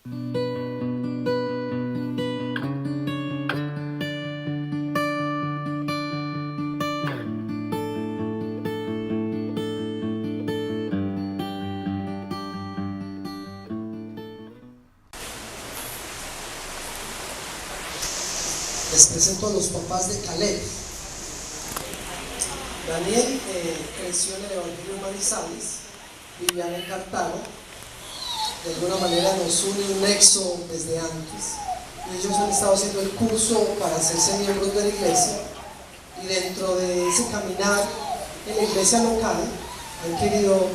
Les presento a los papás de Caleb. Daniel creció en el Evangelio de Manizales, vivían en Cartago. De alguna manera nos une un nexo desde antes. Y ellos han estado haciendo el curso para hacerse miembros de la iglesia. Y dentro de ese caminar en la iglesia local, han querido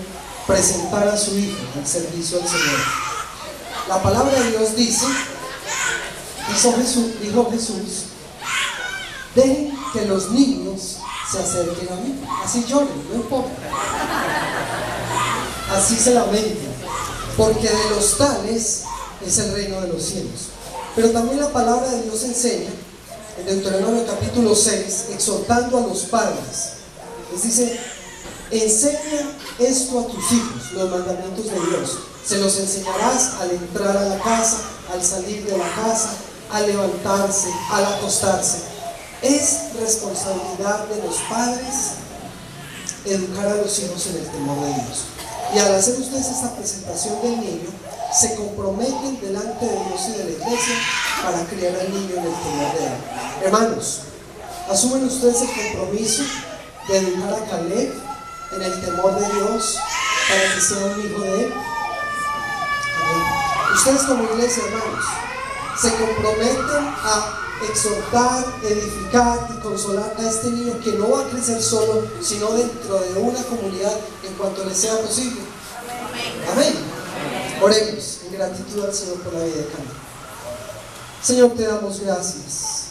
presentar a su hijo al servicio del Señor. La palabra de Dios dijo Jesús, dejen que los niños se acerquen a mí, así lloren, no importa, así se lamenten, porque de los tales es el reino de los cielos. Pero también la palabra de Dios enseña en Deuteronomio capítulo 6, exhortando a los padres, les dice: enseña esto a tus hijos, los mandamientos de Dios, se los enseñarás al entrar a la casa, al salir de la casa, al levantarse, al acostarse. Es responsabilidad de los padres educar a los hijos en el temor de Dios. Y al hacer ustedes esta presentación del niño, se comprometen delante de Dios y de la iglesia para criar al niño en el temor de Él. Hermanos, asumen ustedes el compromiso de educar a Caleb en el temor de Dios para que sea un hijo de Él. Amén. Ustedes como iglesia, hermanos, se comprometen a exhortar, edificar y consolar a este niño que no va a crecer solo, sino dentro de una comunidad en cuanto le sea posible. Amén. Oremos en gratitud al Señor por la vida de Caleb. Señor, te damos gracias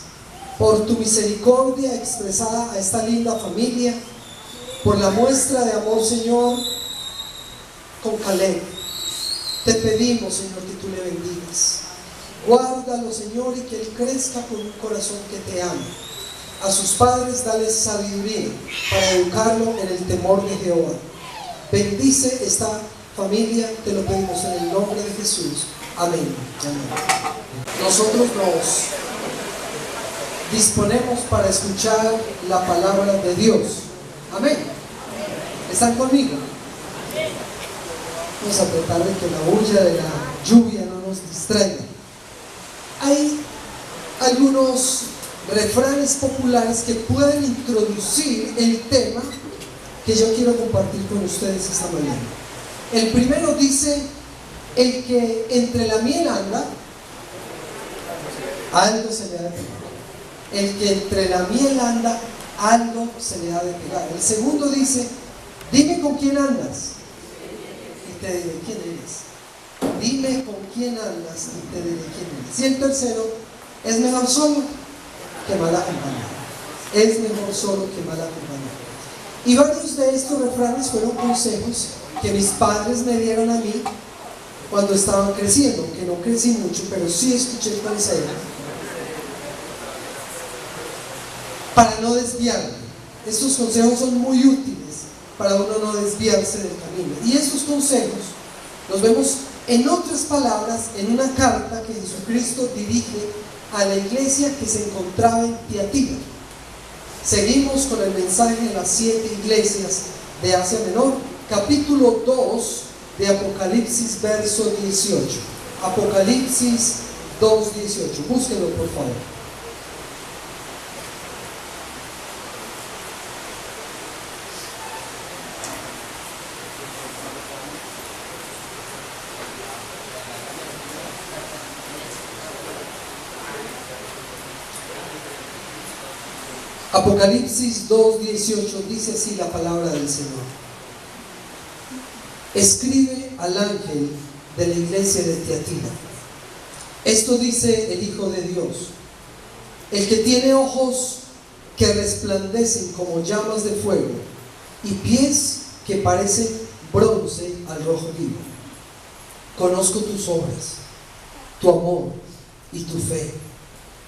por tu misericordia expresada a esta linda familia, por la muestra de amor, Señor, con Caleb. Te pedimos, Señor, que tú le bendigas. Guárdalo, Señor, y que él crezca con un corazón que te ama. A sus padres dale sabiduría para educarlo en el temor de Jehová. Bendice esta familia, te lo pedimos en el nombre de Jesús. Amén. Amén. Nosotros nos disponemos para escuchar la palabra de Dios. Amén. ¿Están conmigo? Vamos a tratar de que la bulla de la lluvia no nos distraiga. Hay algunos refranes populares que pueden introducir el tema que yo quiero compartir con ustedes esta mañana. El primero dice: el que entre la miel anda, algo se le ha de pegar. El que entre la miel anda, algo se le ha de pegar. El segundo dice: dime con quién andas y te diré quién eres. Dime con quién andas y te diré quién eres. Y el tercero: es mejor solo que mal acompañado. Es mejor solo que mal acompañado. Y varios de estos refranes fueron consejos que mis padres me dieron a mí cuando estaban creciendo, aunque no crecí mucho, pero sí escuché el consejo para no desviarme. Estos consejos son muy útiles para uno no desviarse del camino. Y estos consejos los vemos en otras palabras en una carta que Jesucristo dirige a la iglesia que se encontraba en Tiatira. Seguimos con el mensaje de las 7 iglesias de Asia Menor, capítulo 2 de Apocalipsis, verso 18. Apocalipsis 2:18. Búsquenlo, por favor. Apocalipsis 2:18 dice así la palabra del Señor: escribe al ángel de la iglesia de Tiatira, esto dice el Hijo de Dios, el que tiene ojos que resplandecen como llamas de fuego y pies que parecen bronce al rojo vivo. Conozco tus obras, tu amor y tu fe,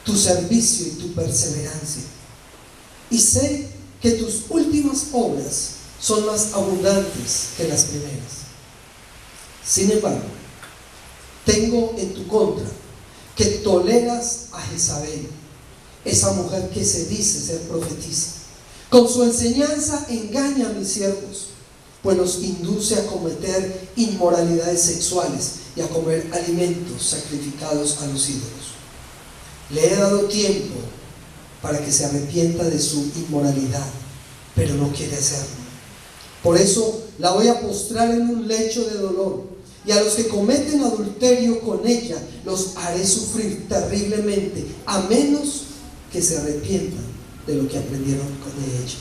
tu servicio y tu perseverancia. Y sé que tus últimas obras son más abundantes que las primeras. Sin embargo, tengo en tu contra que toleras a Jezabel, esa mujer que se dice ser profetisa. Con su enseñanza engaña a mis siervos, pues los induce a cometer inmoralidades sexuales y a comer alimentos sacrificados a los ídolos. Le he dado tiempo para que se arrepienta de su inmoralidad, pero no quiere hacerlo. Por eso la voy a postrar en un lecho de dolor, y a los que cometen adulterio con ella los haré sufrir terriblemente, a menos que se arrepientan de lo que aprendieron de ella.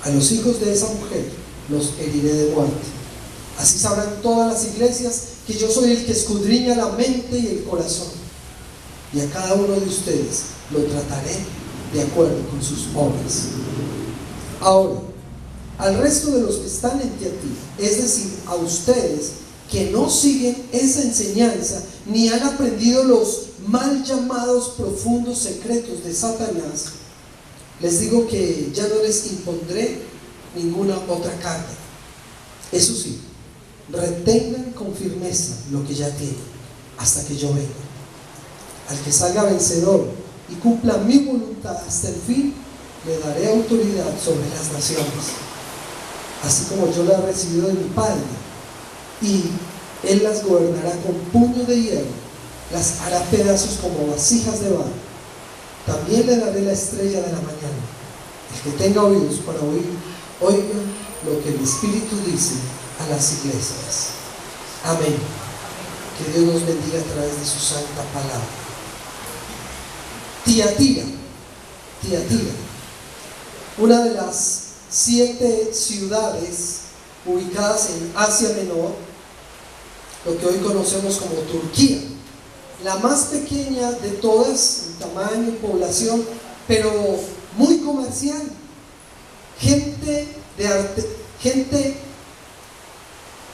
A los hijos de esa mujer los heriré de muerte. Así sabrán todas las iglesias que yo soy el que escudriña la mente y el corazón, y a cada uno de ustedes lo trataré de acuerdo con sus obras. Ahora, al resto de los que están en Tiatira, es decir, a ustedes que no siguen esa enseñanza ni han aprendido los mal llamados profundos secretos de Satanás, les digo que ya no les impondré ninguna otra carga. Eso sí, retengan con firmeza lo que ya tienen hasta que yo venga. Al que salga vencedor y cumpla mi voluntad hasta el fin, le daré autoridad sobre las naciones, así como yo la he recibido de mi Padre, y Él las gobernará con puño de hierro, las hará pedazos como vasijas de barro. También le daré la estrella de la mañana. El que tenga oídos para oír, oiga lo que el Espíritu dice a las iglesias. Amén. Que Dios nos bendiga a través de su santa palabra. Tiatira, una de las 7 ciudades ubicadas en Asia Menor, lo que hoy conocemos como Turquía, la más pequeña de todas en tamaño y población, pero muy comercial. Gente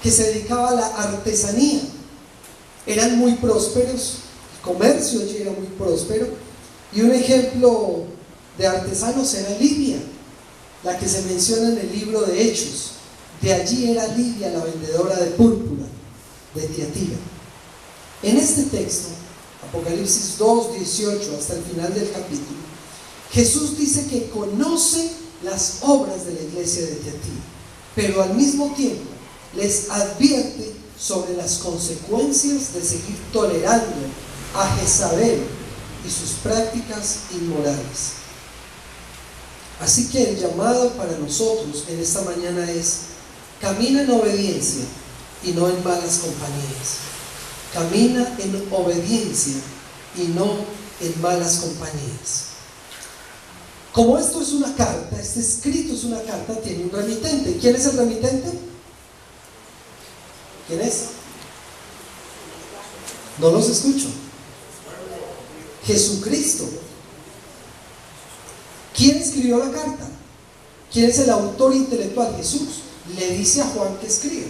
que se dedicaba a la artesanía, eran muy prósperos, el comercio allí era muy próspero. Y un ejemplo de artesanos era Lidia, la que se menciona en el libro de Hechos. De allí era Lidia, la vendedora de púrpura de Tiatira. En este texto, Apocalipsis 2:18 hasta el final del capítulo, Jesús dice que conoce las obras de la iglesia de Tiatira, pero al mismo tiempo les advierte sobre las consecuencias de seguir tolerando a Jezabel y sus prácticas inmorales. Así que el llamado para nosotros en esta mañana es: camina en obediencia y no en malas compañías. Camina en obediencia y no en malas compañías. Como esto es una carta, este escrito es una carta, tiene un remitente. ¿Quién es el remitente? ¿Quién es? No los escucho. Jesucristo. ¿Quién escribió la carta? ¿Quién es el autor intelectual? Jesús. Le dice a Juan que escriba.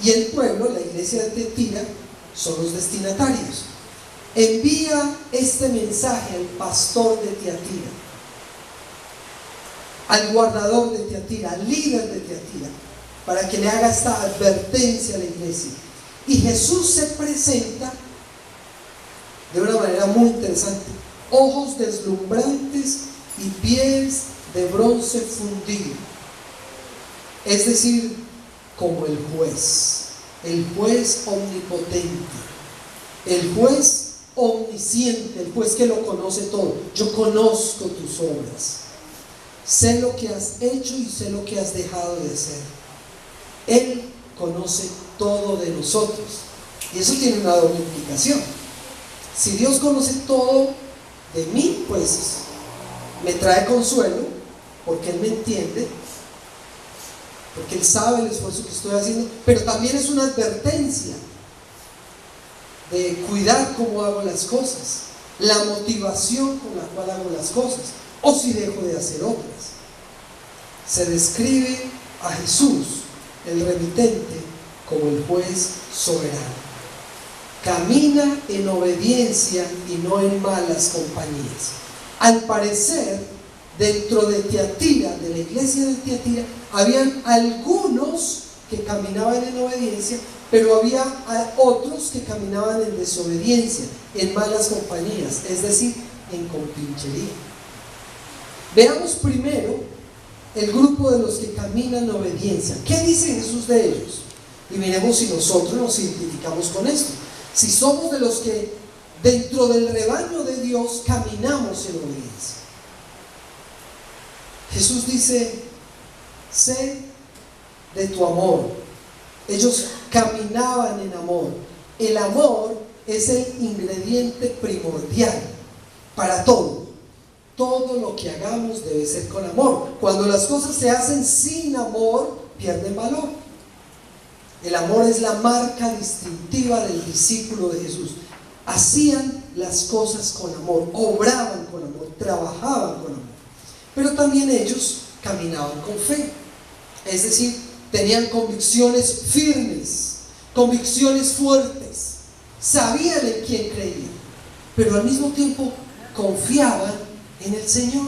Y el pueblo, la iglesia de Tiatira, son los destinatarios. Envía este mensaje al pastor de Tiatira, al guardador de Tiatira, al líder de Tiatira, para que le haga esta advertencia a la iglesia. Y Jesús se presenta de una manera muy interesante: ojos deslumbrantes y pies de bronce fundido. Es decir, como el juez omnipotente, el juez omnisciente, el juez que lo conoce todo. Yo conozco tus obras, sé lo que has hecho y sé lo que has dejado de hacer. Él conoce todo de nosotros, y eso tiene una doble implicación. Si Dios conoce todo de mí, pues me trae consuelo, porque Él me entiende, porque Él sabe el esfuerzo que estoy haciendo, pero también es una advertencia de cuidar cómo hago las cosas, la motivación con la cual hago las cosas, o si dejo de hacer otras. Se describe a Jesús, el remitente, como el juez soberano. Camina en obediencia y no en malas compañías. Al parecer, dentro de Tiatira, de la iglesia de Tiatira, habían algunos que caminaban en obediencia, pero había otros que caminaban en desobediencia, en malas compañías, es decir, en compinchería. Veamos primero el grupo de los que caminan en obediencia. ¿Qué dice Jesús de ellos? Y miremos si nosotros nos identificamos con esto. Si somos de los que dentro del rebaño de Dios caminamos en obediencia. Jesús dice: sé de tu amor. Ellos caminaban en amor. El amor es el ingrediente primordial para todo. Todo lo que hagamos debe ser con amor. Cuando las cosas se hacen sin amor, pierden valor. El amor es la marca distintiva del discípulo de Jesús. Hacían las cosas con amor, obraban con amor, trabajaban con amor. Pero también ellos caminaban con fe. Es decir, tenían convicciones firmes, convicciones fuertes. Sabían en quién creían, pero al mismo tiempo confiaban en el Señor.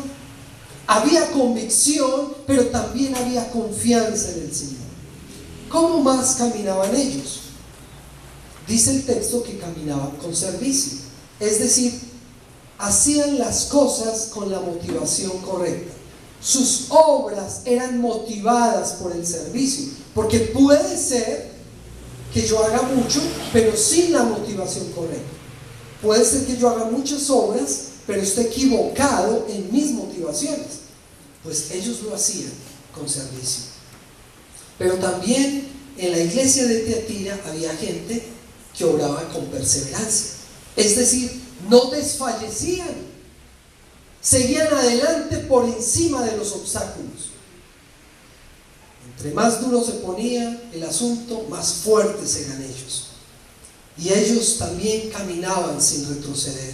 Había convicción, pero también había confianza en el Señor. ¿Cómo más caminaban ellos? Dice el texto que caminaban con servicio. Es decir, hacían las cosas con la motivación correcta. Sus obras eran motivadas por el servicio, porque puede ser que yo haga mucho, pero sin la motivación correcta. Puede ser que yo haga muchas obras, pero esté equivocado en mis motivaciones. Pues ellos lo hacían con servicio. Pero también en la iglesia de Tiatira había gente que obraba con perseverancia. Es decir, no desfallecían, seguían adelante por encima de los obstáculos. Entre más duro se ponía el asunto, más fuertes eran ellos. Y ellos también caminaban sin retroceder.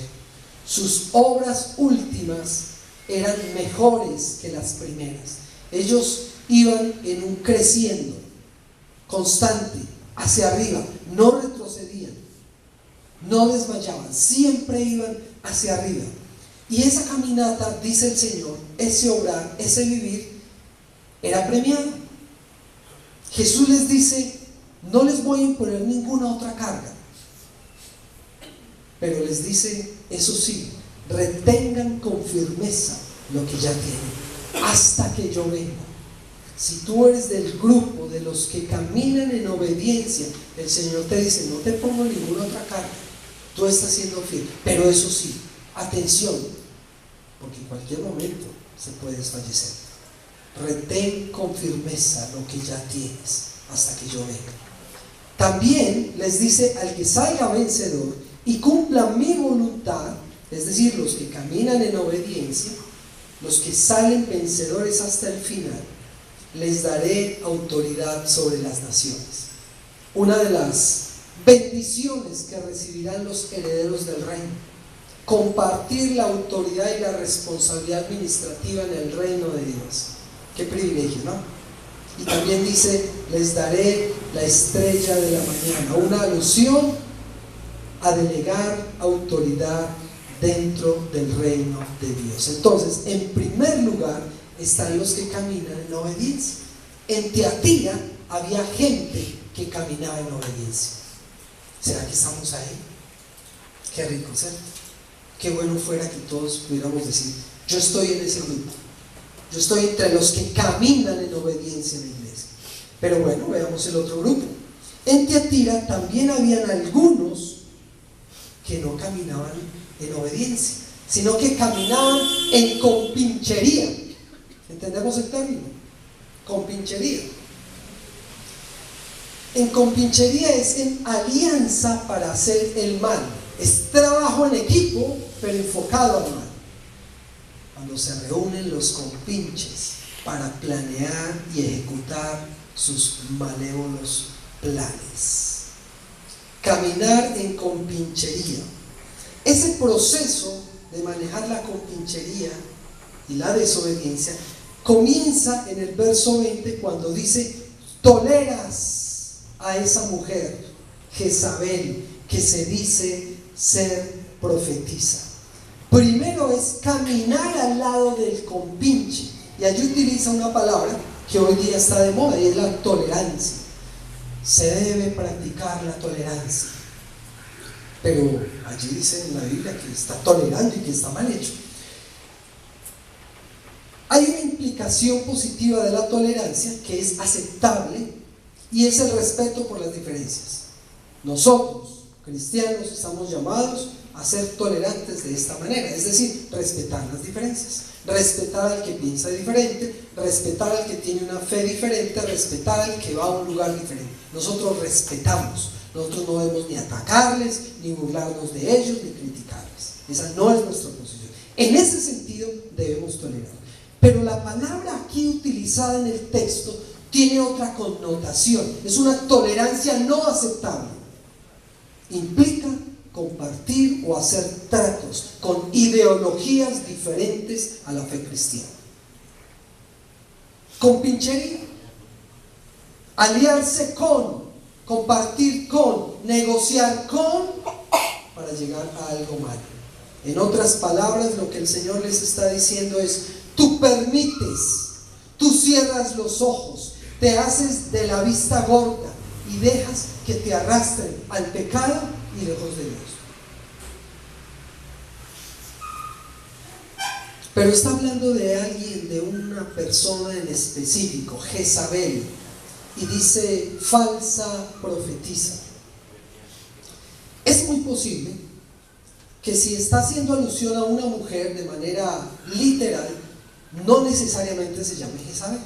Sus obras últimas eran mejores que las primeras. Ellos iban en un creciendo constante hacia arriba, no retrocedían, no desmayaban, siempre iban hacia arriba. Y esa caminata, dice el Señor, ese obrar, ese vivir, era premiado. Jesús les dice: no les voy a imponer ninguna otra carga, pero les dice, eso sí, retengan con firmeza lo que ya tienen, hasta que yo venga. Si tú eres del grupo de los que caminan en obediencia, el Señor te dice: no te pongo ninguna otra carga, tú estás siendo fiel, pero eso sí, atención, porque en cualquier momento se puede desfallecer. Retén con firmeza lo que ya tienes hasta que yo venga. También les dice: al que salga vencedor y cumpla mi voluntad, es decir, los que caminan en obediencia, los que salen vencedores hasta el final, les daré autoridad sobre las naciones. Una de las bendiciones que recibirán los herederos del reino: compartir la autoridad y la responsabilidad administrativa en el reino de Dios. Qué privilegio, ¿no? Y también dice: les daré la estrella de la mañana, una alusión a delegar autoridad dentro del reino de Dios. Entonces, en primer lugar están los que caminan en obediencia. En Tiatira había gente que caminaba en obediencia. ¿Será que estamos ahí? Qué rico, ¿cierto? Qué bueno fuera que todos pudiéramos decir: yo estoy en ese grupo, yo estoy entre los que caminan en obediencia en la iglesia. Pero bueno, veamos el otro grupo. En Tiatira también habían algunos que no caminaban en obediencia, sino que caminaban en compinchería. ¿Entendemos el término? Compinchería. En compinchería es en alianza para hacer el mal. Es trabajo en equipo, pero enfocado al mal. Cuando se reúnen los compinches para planear y ejecutar sus malévolos planes. Caminar en compinchería. Ese proceso de manejar la compinchería y la desobediencia comienza en el verso 20, cuando dice: toleras a esa mujer Jezabel, que se dice ser profetisa. Primero es caminar al lado del compinche, y allí utiliza una palabra que hoy día está de moda, y es la tolerancia. se debe practicar la tolerancia. Pero allí dice en la Biblia que está tolerando y que está mal hecho. Hay una implicación positiva de la tolerancia que es aceptable y es el respeto por las diferencias. Nosotros, cristianos, estamos llamados a ser tolerantes de esta manera, es decir, respetar las diferencias, respetar al que piensa diferente, respetar al que tiene una fe diferente, respetar al que va a un lugar diferente. Nosotros respetamos, nosotros no debemos ni atacarles, ni burlarnos de ellos, ni criticarles. Esa no es nuestra posición. En ese sentido debemos tolerar. Pero la palabra aquí utilizada en el texto tiene otra connotación. Es una tolerancia no aceptable. Implica compartir o hacer tratos con ideologías diferentes a la fe cristiana. Compinchería, aliarse con, compartir con, negociar con, para llegar a algo malo. En otras palabras, lo que el Señor les está diciendo es: tú permites, tú cierras los ojos, te haces de la vista gorda y dejas que te arrastren al pecado y lejos de Dios. Pero está hablando de alguien, de una persona en específico, Jezabel, y dice falsa profetisa. Es muy posible que si está haciendo alusión a una mujer de manera literal, no necesariamente se llame Jezabel,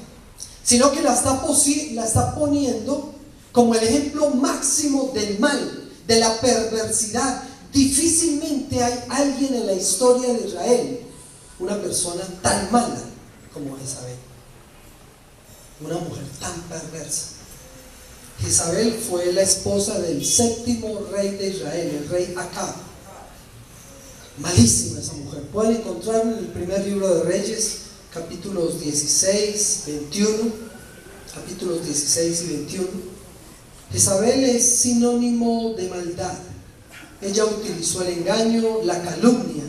sino que la está poniendo como el ejemplo máximo del mal, de la perversidad. Difícilmente hay alguien en la historia de Israel, una persona tan mala como Jezabel, una mujer tan perversa. Jezabel fue la esposa del 7º rey de Israel, el rey Acab. Malísima esa mujer. Pueden encontrarlo en el primer libro de Reyes, capítulos 16, 21, capítulos 16 y 21. Jezabel es sinónimo de maldad. Ella utilizó el engaño, la calumnia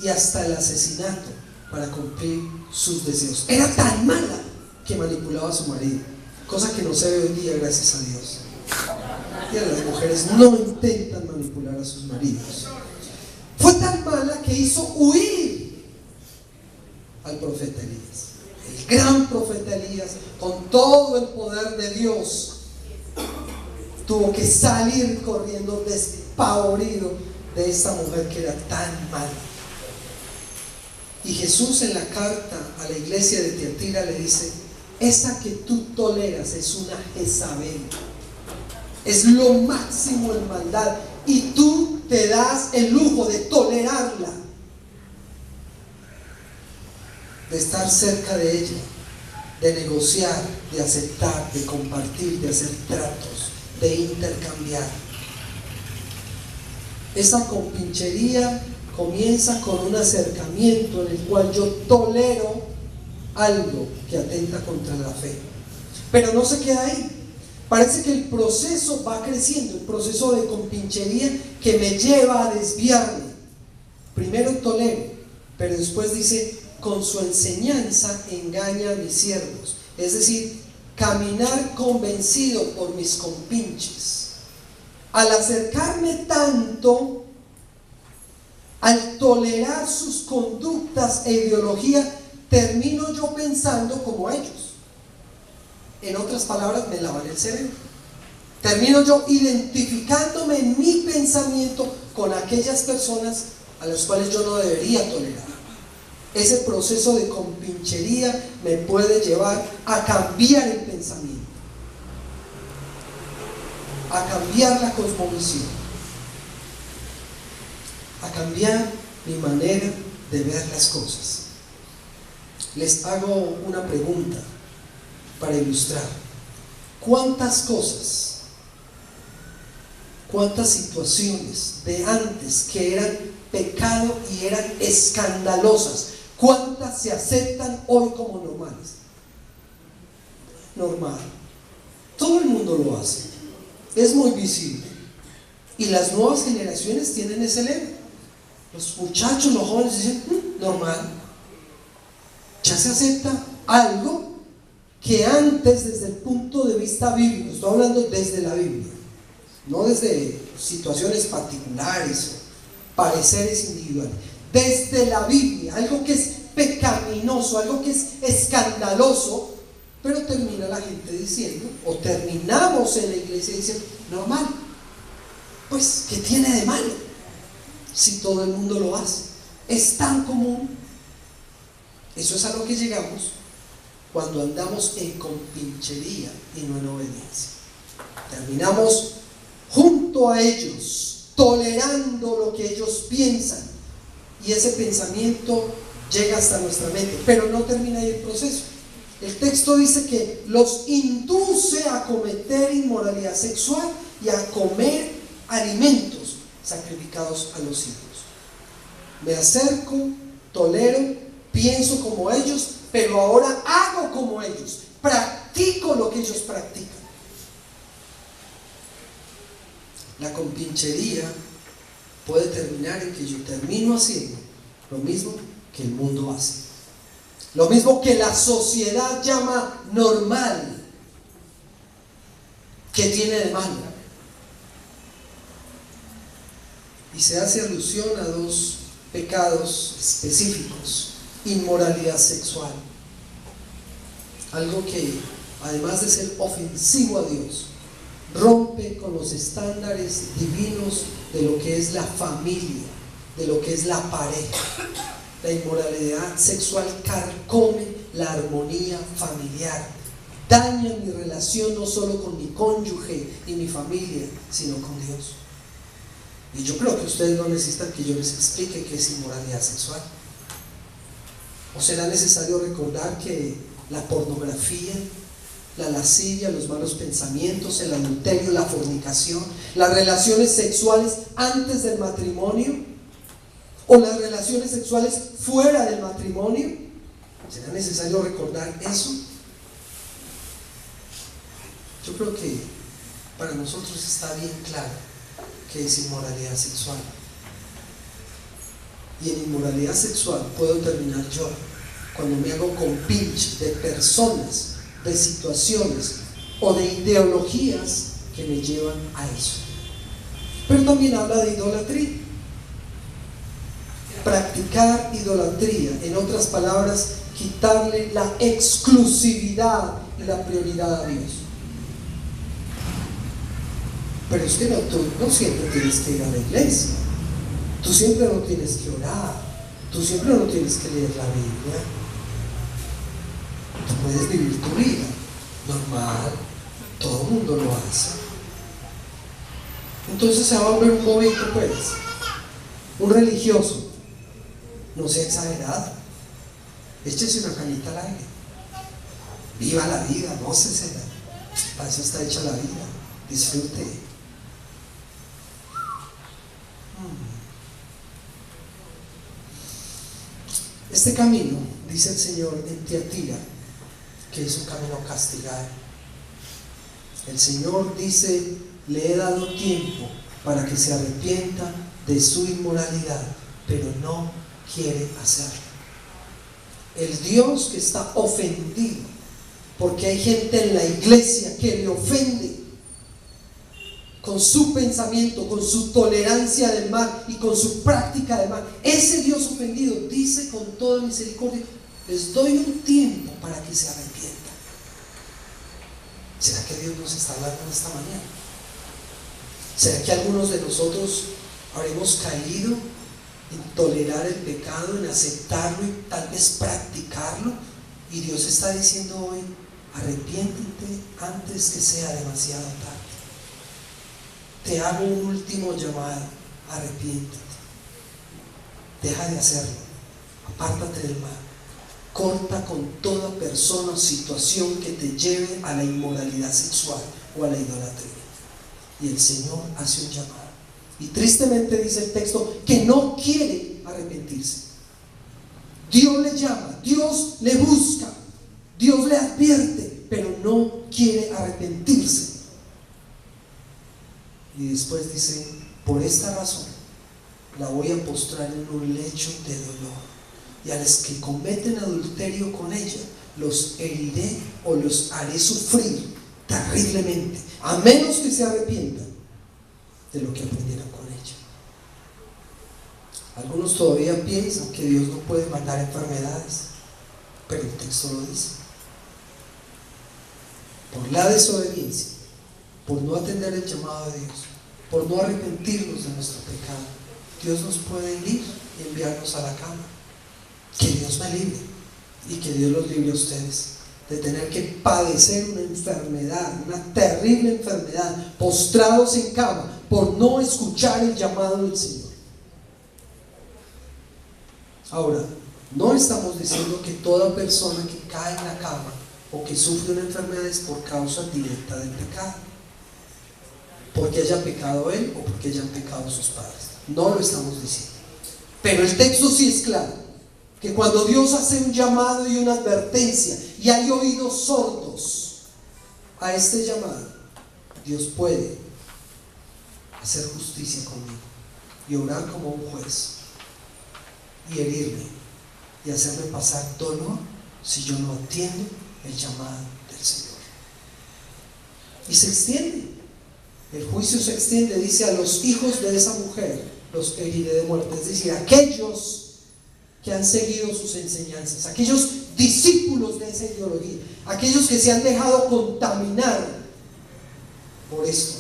y hasta el asesinato para cumplir sus deseos. Era tan mala que manipulaba a su marido, cosa que no se ve hoy día, gracias a Dios. Y las mujeres no intentan manipular a sus maridos. Fue tan mala que hizo huir al profeta Elías. El gran profeta Elías, con todo el poder de Dios, tuvo que salir corriendo despavorido de esta mujer que era tan mala. Y Jesús, en la carta a la iglesia de Tiatira, le dice: esa que tú toleras es una Jezabel, es lo máximo en maldad, y tú te das el lujo de tolerarla, de estar cerca de ella, de negociar, de aceptar, de compartir, de hacer tratos, de intercambiar. Esa compinchería comienza con un acercamiento en el cual yo tolero algo que atenta contra la fe, pero no se queda ahí. Parece que el proceso va creciendo, el proceso de compinchería que me lleva a desviarme. Primero tolero, pero después dice: con su enseñanza engaña a mis siervos. Es decir, caminar convencido por mis compinches. Al acercarme tanto, al tolerar sus conductas e ideología, termino yo pensando como ellos. En otras palabras, me lavan el cerebro. Termino yo identificándome en mi pensamiento con aquellas personas a las cuales yo no debería tolerar. Ese proceso de compinchería me puede llevar a cambiar el pensamiento, a cambiar la cosmovisión, a cambiar mi manera de ver las cosas. Les hago una pregunta para ilustrar. ¿Cuántas cosas, cuántas situaciones de antes que eran pecado y eran escandalosas, cuántas se aceptan hoy como normales? Normal. Todo el mundo lo hace. Es muy visible. Y las nuevas generaciones tienen ese lema. Los muchachos, los jóvenes dicen: normal. Ya se acepta algo que antes, desde el punto de vista bíblico, estoy hablando desde la Biblia, no desde situaciones particulares o pareceres individuales, desde la Biblia, algo que es pecaminoso, algo que es escandaloso, pero termina la gente diciendo, o terminamos en la iglesia diciendo, normal, pues ¿qué tiene de malo? Si todo el mundo lo hace, es tan común. Eso es a lo que llegamos cuando andamos en compinchería y no en obediencia. Terminamos junto a ellos, tolerando lo que ellos piensan, y ese pensamiento llega hasta nuestra mente, pero no termina ahí el proceso. El texto dice que los induce a cometer inmoralidad sexual y a comer alimentos sacrificados a los ídolos. Me acerco, tolero, pienso como ellos, pero ahora hago como ellos, practico lo que ellos practican. La compinchería puede terminar en que yo termino haciendo lo mismo que el mundo hace, lo mismo que la sociedad llama normal. ¿Qué tiene de malo? Y se hace alusión a dos pecados específicos: inmoralidad sexual, algo que además de ser ofensivo a Dios, rompe con los estándares divinos de lo que es la familia, de lo que es la pareja. La inmoralidad sexual carcome la armonía familiar, daña mi relación no solo con mi cónyuge y mi familia, sino con Dios. Y yo creo que ustedes no necesitan que yo les explique qué es inmoralidad sexual. ¿O será necesario recordar que la pornografía, la lascivia, los malos pensamientos, el adulterio, la fornicación, las relaciones sexuales antes del matrimonio o las relaciones sexuales fuera del matrimonio, será necesario recordar eso? Yo creo que para nosotros está bien claro que es inmoralidad sexual. Y en inmoralidad sexual puedo terminar yo cuando me hago compinche de personas, de situaciones o de ideologías que me llevan a eso. Pero también habla de idolatría. Practicar idolatría, en otras palabras, quitarle la exclusividad y la prioridad a Dios. Pero es que tú no siempre tienes que ir a la iglesia, tú siempre no tienes que orar, tú siempre no tienes que leer la Biblia. Tú puedes vivir tu vida normal, todo el mundo lo hace. Entonces se va a volver un bobito, pues, un religioso. No sea exagerado, échese una cañita al aire, viva la vida, gócesela, para eso está hecha la vida, disfrute. Este camino, dice el Señor en Tiatira, que es un camino castigado. El Señor dice: le he dado tiempo para que se arrepienta de su inmoralidad, pero no quiere hacerlo. El Dios que está ofendido porque hay gente en la iglesia que le ofende con su pensamiento, con su tolerancia del mal y con su práctica del mal, ese Dios ofendido dice con toda misericordia: les doy un tiempo para que se arrepientan. ¿Será que Dios nos está hablando esta mañana? ¿Será que algunos de nosotros habremos caído en tolerar el pecado, en aceptarlo y tal vez practicarlo? Y Dios está diciendo hoy: arrepiéntete antes que sea demasiado tarde. Te hago un último llamado: arrepiéntete, deja de hacerlo, apártate del mal, corta con toda persona o situación que te lleve a la inmoralidad sexual o a la idolatría. Y el Señor hace un llamado, y tristemente dice el texto que no quiere arrepentirse. Dios le llama, Dios le busca, Dios le advierte, pero no quiere arrepentirse. Y después dice: por esta razón la voy a postrar en un lecho de dolor, y a los que cometen adulterio con ella los heriré o los haré sufrir terriblemente, a menos que se arrepientan de lo que aprendieron con ella. Algunos todavía piensan que Dios no puede mandar enfermedades, pero el texto lo dice. Por la desobediencia, por no atender el llamado de Dios, por no arrepentirnos de nuestro pecado, Dios nos puede herir y enviarnos a la cama. Que Dios me libre y que Dios los libre a ustedes de tener que padecer una enfermedad, una terrible enfermedad, postrados en cama por no escuchar el llamado del Señor. Ahora, no estamos diciendo que toda persona que cae en la cama o que sufre una enfermedad es por causa directa del pecado, porque haya pecado él o porque hayan pecado sus padres. No lo estamos diciendo. Pero el texto sí es claro, que cuando Dios hace un llamado y una advertencia y hay oídos sordos a este llamado, Dios puede hacer justicia conmigo y obrar como un juez y herirme y hacerme pasar dolor si yo no atiendo el llamado del Señor. Y se extiende, el juicio se extiende, dice: a los hijos de esa mujer los heriré de muerte. Es decir, aquellos que han seguido sus enseñanzas, aquellos discípulos de esa ideología, aquellos que se han dejado contaminar por esto,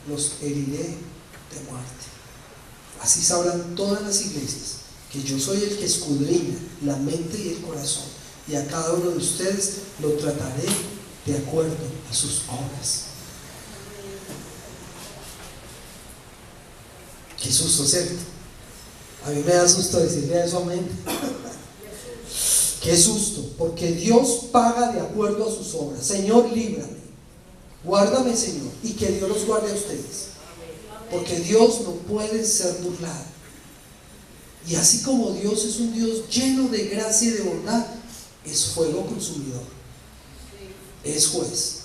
los heriré de muerte. Así sabrán todas las iglesias que yo soy el que escudriña la mente y el corazón, y a cada uno de ustedes lo trataré de acuerdo a sus obras. Qué susto, ¿cierto? A mí me da susto decirle eso, amén. Qué susto, porque Dios paga de acuerdo a sus obras. Señor, líbrame, guárdame, Señor, y que Dios los guarde a ustedes, porque Dios no puede ser burlado. Y así como Dios es un Dios lleno de gracia y de bondad, es fuego consumidor, es juez,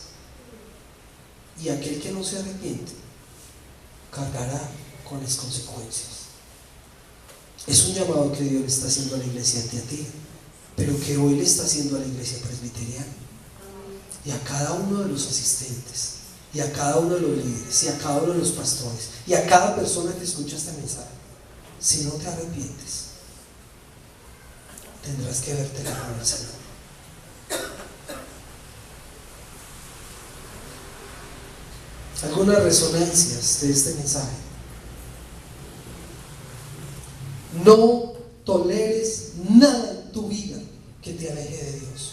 y aquel que no se arrepiente cargará con las consecuencias. Es un llamado que Dios le está haciendo a la iglesia a ti, pero que hoy le está haciendo a la iglesia presbiteriana y a cada uno de los asistentes, y a cada uno de los líderes, y a cada uno de los pastores, y a cada persona que escucha este mensaje. Si no te arrepientes, tendrás que verte la mano del Señor. Algunas resonancias de este mensaje: no toleres nada en tu vida que te aleje de Dios.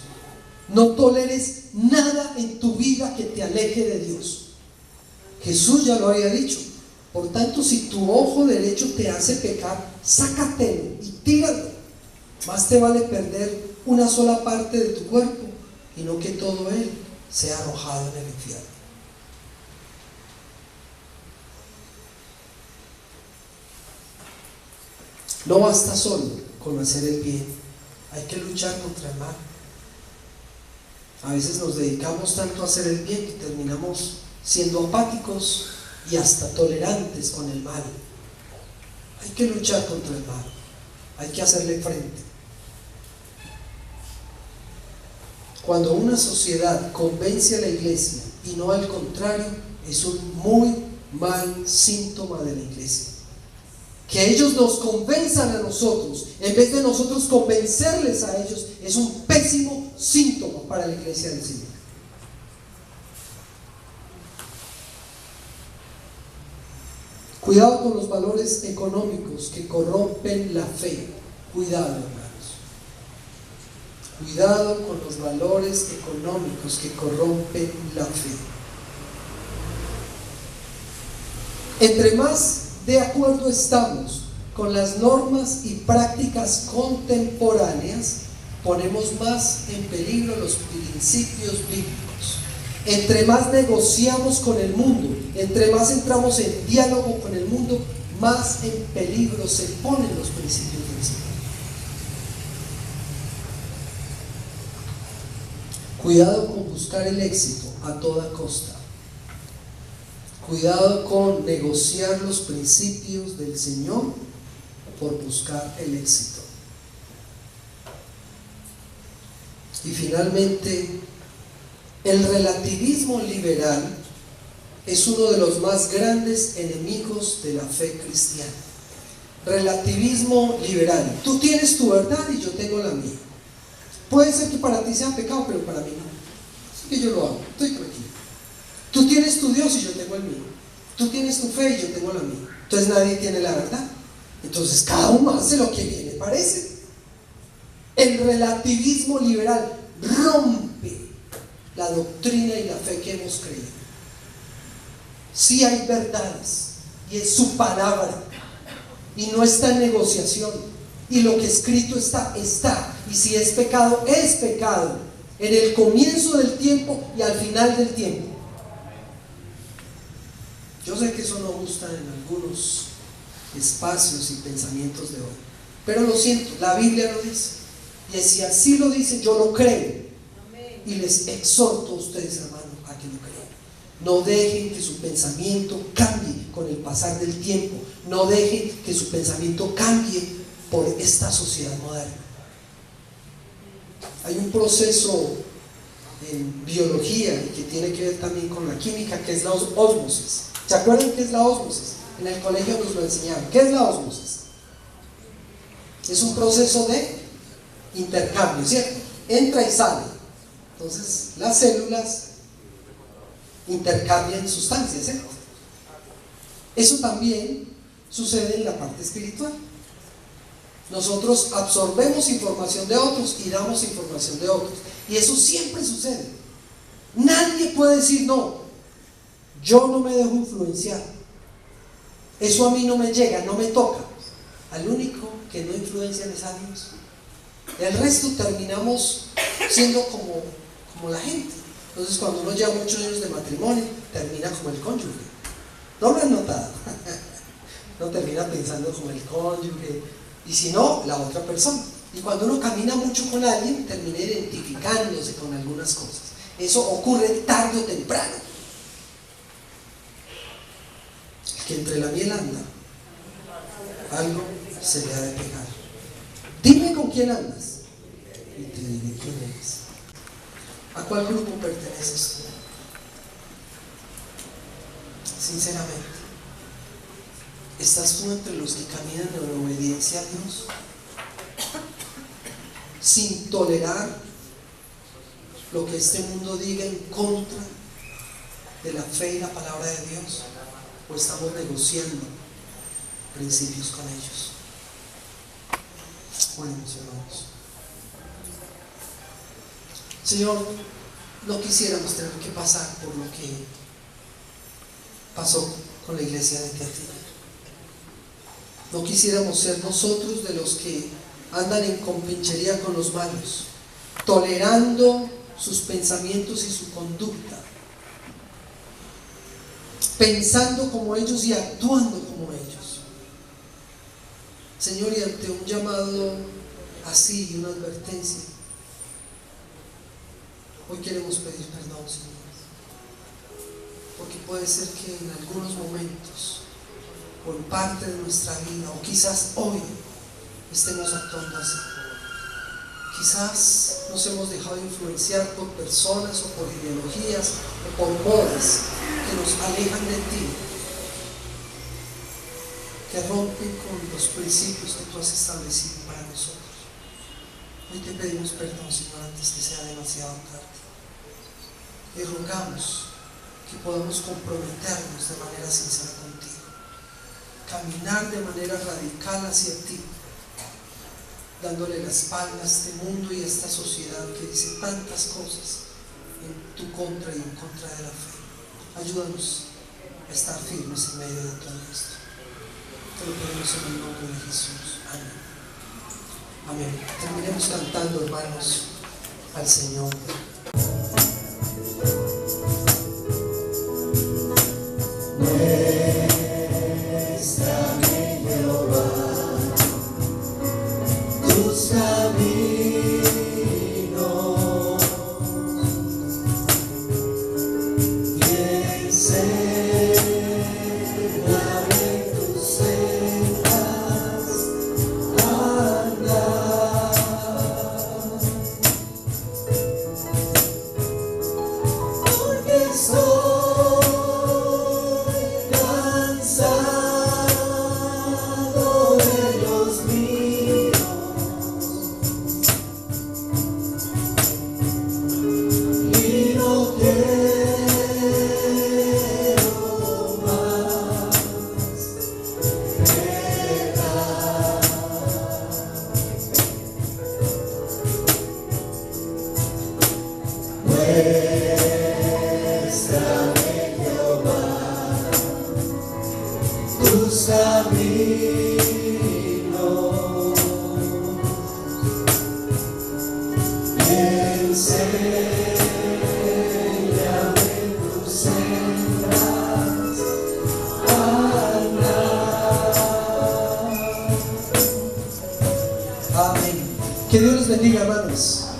No toleres nada en tu vida que te aleje de Dios. Jesús ya lo había dicho. Por tanto, si tu ojo derecho te hace pecar, sácatelo y tíralo. Más te vale perder una sola parte de tu cuerpo y no que todo él sea arrojado en el infierno. No basta solo con hacer el bien, hay que luchar contra el mal. A veces nos dedicamos tanto a hacer el bien que terminamos siendo apáticos y hasta tolerantes con el mal. Hay que luchar contra el mal, hay que hacerle frente. Cuando una sociedad convence a la iglesia y no al contrario, es un muy mal síntoma de la iglesia. Que ellos nos convenzan a nosotros en vez de nosotros convencerles a ellos es un pésimo síntoma para la iglesia del Señor. Cuidado con los valores económicos que corrompen la fe. Cuidado, hermanos. Cuidado con los valores económicos que corrompen la fe. Entre más de acuerdo estamos con las normas y prácticas contemporáneas, ponemos más en peligro los principios bíblicos. Entre más negociamos con el mundo, entre más entramos en diálogo con el mundo, más en peligro se ponen los principios del Señor. Cuidado con buscar el éxito a toda costa. Cuidado con negociar los principios del Señor por buscar el éxito. Y finalmente, el relativismo liberal es uno de los más grandes enemigos de la fe cristiana. Relativismo liberal. Tú tienes tu verdad y yo tengo la mía. Puede ser que para ti sea pecado, pero para mí no. Así que yo lo hago, estoy tranquilo. Tú tienes tu Dios y yo tengo el mío. Tú tienes tu fe y yo tengo la mía. Entonces nadie tiene la verdad. Entonces cada uno hace lo que bien le parece. El relativismo liberal rompe la doctrina y la fe que hemos creído. Sí hay verdades y es su palabra y no está en negociación, y lo que escrito está, está, y si es pecado, es pecado en el comienzo del tiempo y al final del tiempo. Yo sé que eso no gusta en algunos espacios y pensamientos de hoy, pero lo siento, la Biblia lo dice, y si así lo dice, yo lo creo, y les exhorto a ustedes, hermanos, a que lo crean. No dejen que su pensamiento cambie con el pasar del tiempo. No dejen que su pensamiento cambie por esta sociedad moderna. Hay un proceso en biología que tiene que ver también con la química, que es la ósmosis. ¿Se acuerdan qué es la ósmosis? En el colegio nos lo enseñaron. ¿Qué es la ósmosis? Es un proceso de intercambio, ¿cierto? Entra y sale. Entonces las células intercambian sustancias, ¿cierto? Eso también sucede en la parte espiritual. Nosotros absorbemos información de otros y damos información de otros, y eso siempre sucede. Nadie puede decir no, yo no me dejo influenciar, eso a mí no me llega, no me toca. Al único que no influencia es a Dios. El resto terminamos siendo como la gente. Entonces cuando uno lleva muchos años de matrimonio, termina como el cónyuge. ¿No lo han notado? No termina pensando como el cónyuge, y si no, la otra persona. Y cuando uno camina mucho con alguien, termina identificándose con algunas cosas. Eso ocurre tarde o temprano. El que entre la miel anda, algo se le ha de pegar. Dime con quién andas y te diré quién eres. ¿A cuál grupo perteneces tú? Sinceramente, ¿estás tú entre los que caminan en obediencia a Dios, sin tolerar lo que este mundo diga en contra de la fe y la palabra de Dios? ¿O estamos negociando principios con ellos? Bueno, mis hermanos, Señor, no quisiéramos tener que pasar por lo que pasó con la iglesia de Tiatira. No quisiéramos ser nosotros de los que andan en compinchería con los malos, tolerando sus pensamientos y su conducta, pensando como ellos y actuando como ellos. Señor, y ante un llamado así y una advertencia, hoy queremos pedir perdón, Señor, porque puede ser que en algunos momentos, por parte de nuestra vida, o quizás hoy, estemos actuando así. Quizás nos hemos dejado influenciar por personas o por ideologías o por modas que nos alejan de ti, que rompen con los principios que tú has establecido para nosotros. Hoy te pedimos perdón, Señor, antes que sea demasiado tarde. Y rogamos que podamos comprometernos de manera sincera contigo, caminar de manera radical hacia ti, dándole la espalda a este mundo y a esta sociedad que dice tantas cosas en tu contra y en contra de la fe. Ayúdanos a estar firmes en medio de todo esto. Te lo pedimos en el nombre de Jesús. Amén. Amén. Terminemos cantando, hermanos, al Señor. Que Dios les bendiga, hermanos.